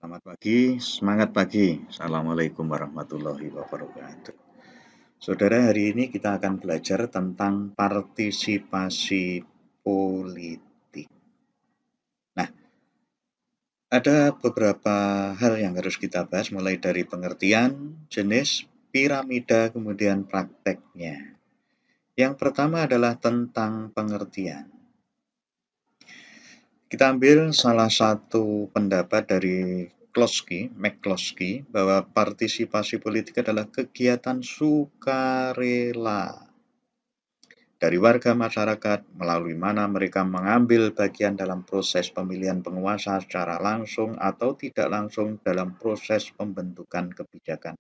Selamat pagi, semangat pagi. Assalamualaikum warahmatullahi wabarakatuh. Saudara, hari ini kita akan belajar tentang partisipasi politik. Nah, ada beberapa hal yang harus kita bahas, mulai dari pengertian, jenis, piramida, kemudian prakteknya. Yang pertama adalah tentang pengertian. Kita ambil salah satu pendapat dari McCloskey, bahwa partisipasi politik adalah kegiatan sukarela dari warga masyarakat melalui mana mereka mengambil bagian dalam proses pemilihan penguasa secara langsung atau tidak langsung dalam proses pembentukan kebijakan.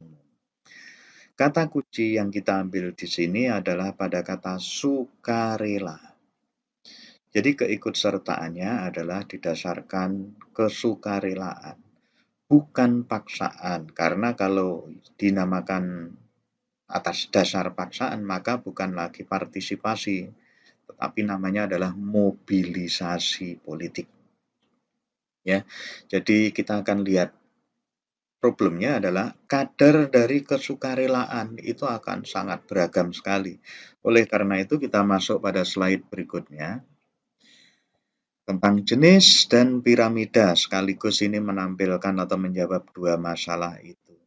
Kata kunci yang kita ambil di sini adalah pada kata sukarela. Jadi keikutsertaannya adalah didasarkan kesukarelaan, bukan paksaan. Karena kalau dinamakan atas dasar paksaan, maka bukan lagi partisipasi, tetapi namanya adalah mobilisasi politik. Ya, jadi kita akan lihat problemnya adalah kadar dari kesukarelaan itu akan sangat beragam sekali. Oleh karena itu kita masuk pada slide berikutnya. Tentang jenis dan piramida, sekaligus ini menampilkan atau menjawab dua masalah itu.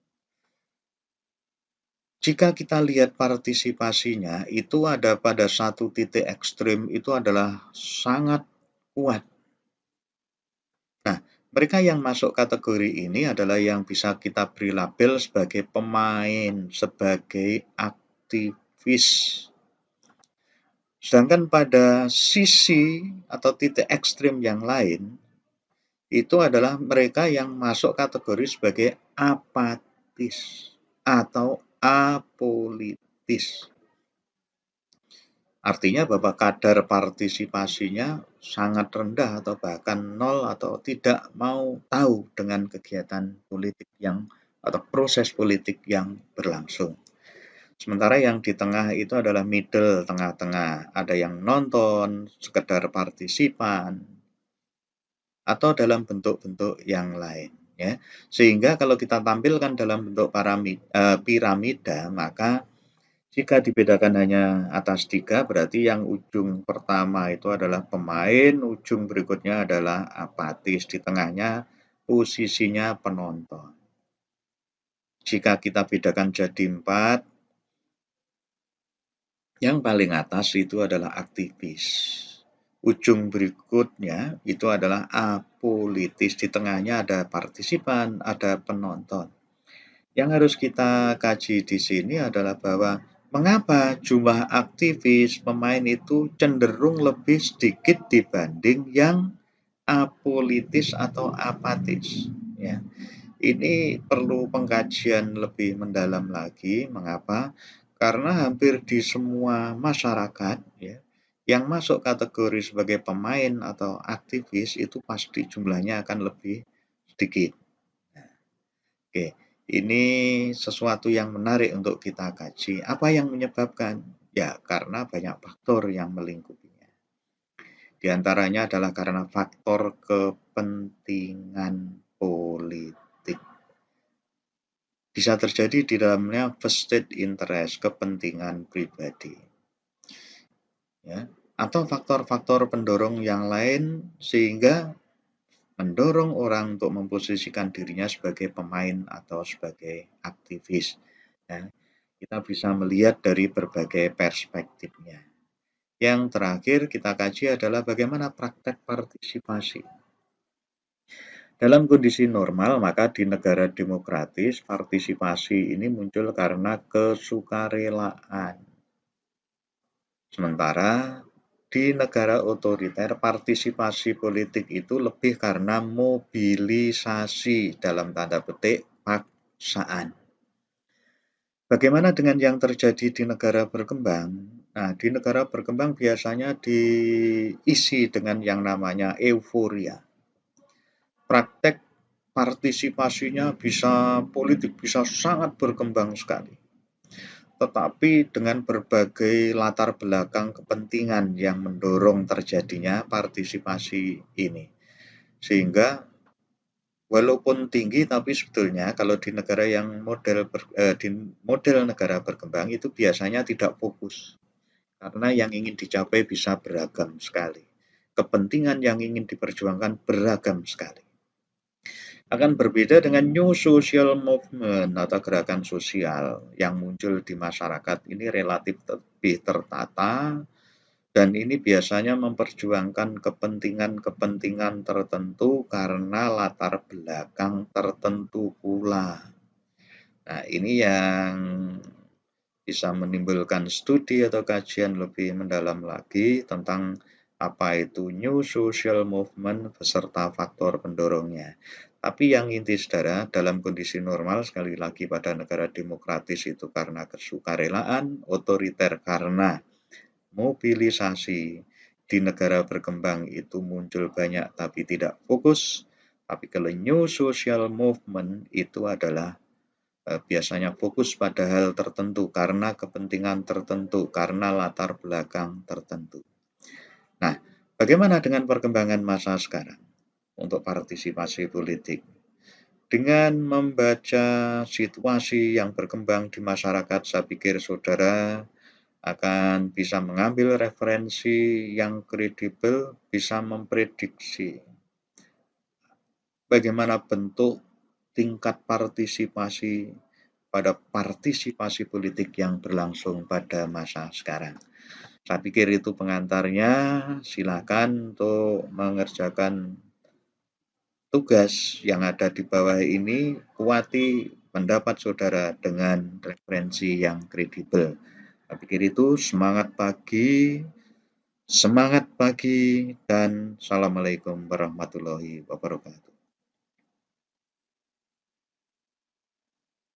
Jika kita lihat partisipasinya, itu ada pada satu titik ekstrim, itu adalah sangat kuat. Nah, mereka yang masuk kategori ini adalah yang bisa kita beri label sebagai pemain, sebagai aktivis. Sedangkan pada sisi atau titik ekstrim yang lain, itu adalah mereka yang masuk kategori sebagai apatis atau apolitis. Artinya bahwa kadar partisipasinya sangat rendah atau bahkan nol atau tidak mau tahu dengan kegiatan politik atau proses politik yang berlangsung. Sementara yang di tengah itu adalah middle, tengah-tengah. Ada yang nonton, sekedar partisipan, atau dalam bentuk-bentuk yang lain. Ya. Sehingga kalau kita tampilkan dalam bentuk piramida, maka jika dibedakan hanya atas 3, berarti yang ujung pertama itu adalah pemain, ujung berikutnya adalah apatis, di tengahnya posisinya penonton. Jika kita bedakan jadi 4, yang paling atas itu adalah aktivis. Ujung berikutnya itu adalah apolitis, di tengahnya ada partisipan, ada penonton. Yang harus kita kaji di sini adalah bahwa mengapa jumlah aktivis pemain itu cenderung lebih sedikit dibanding yang apolitis atau apatis. Ya. Ini perlu pengkajian lebih mendalam lagi. Mengapa? Karena hampir di semua masyarakat, ya, yang masuk kategori sebagai pemain atau aktivis itu pasti jumlahnya akan lebih sedikit. Oke, ini sesuatu yang menarik untuk kita kaji. Apa yang menyebabkan? Ya, karena banyak faktor yang melingkupinya. Di antaranya adalah karena faktor kepentingan politik. Bisa terjadi di dalamnya vested interest, kepentingan pribadi. Ya, atau faktor-faktor pendorong yang lain sehingga mendorong orang untuk memposisikan dirinya sebagai pemain atau sebagai aktivis. Ya, kita bisa melihat dari berbagai perspektifnya. Yang terakhir kita kaji adalah bagaimana praktek partisipasi. Dalam kondisi normal, maka di negara demokratis, partisipasi ini muncul karena kesukarelaan. Sementara di negara otoriter, partisipasi politik itu lebih karena mobilisasi dalam tanda petik paksaan. Bagaimana dengan yang terjadi di negara berkembang? Nah, di negara berkembang biasanya diisi dengan yang namanya euforia. Praktek partisipasinya politik bisa sangat berkembang sekali. Tetapi dengan berbagai latar belakang kepentingan yang mendorong terjadinya partisipasi ini. Sehingga walaupun tinggi tapi sebetulnya kalau di negara yang di model negara berkembang itu biasanya tidak fokus. Karena yang ingin dicapai bisa beragam sekali. Kepentingan yang ingin diperjuangkan beragam sekali. Akan berbeda dengan new social movement atau gerakan sosial yang muncul di masyarakat ini relatif lebih tertata dan ini biasanya memperjuangkan kepentingan-kepentingan tertentu karena latar belakang tertentu pula. Nah, ini yang bisa menimbulkan studi atau kajian lebih mendalam lagi tentang apa itu new social movement beserta faktor pendorongnya. Tapi yang inti saudara, dalam kondisi normal sekali lagi pada negara demokratis itu karena kesukarelaan, otoriter karena mobilisasi, di negara berkembang itu muncul banyak tapi tidak fokus. Tapi kalau new social movement itu adalah biasanya fokus pada hal tertentu karena kepentingan tertentu, karena latar belakang tertentu. Nah, bagaimana dengan perkembangan masa sekarang untuk partisipasi politik? Dengan membaca situasi yang berkembang di masyarakat, saya pikir saudara akan bisa mengambil referensi yang kredibel, bisa memprediksi bagaimana bentuk tingkat partisipasi pada partisipasi politik yang berlangsung pada masa sekarang. Saya pikir itu pengantarnya. Silakan untuk mengerjakan tugas yang ada di bawah ini, kuati pendapat saudara dengan referensi yang kredibel. Saya pikir itu semangat pagi, dan Assalamualaikum warahmatullahi wabarakatuh.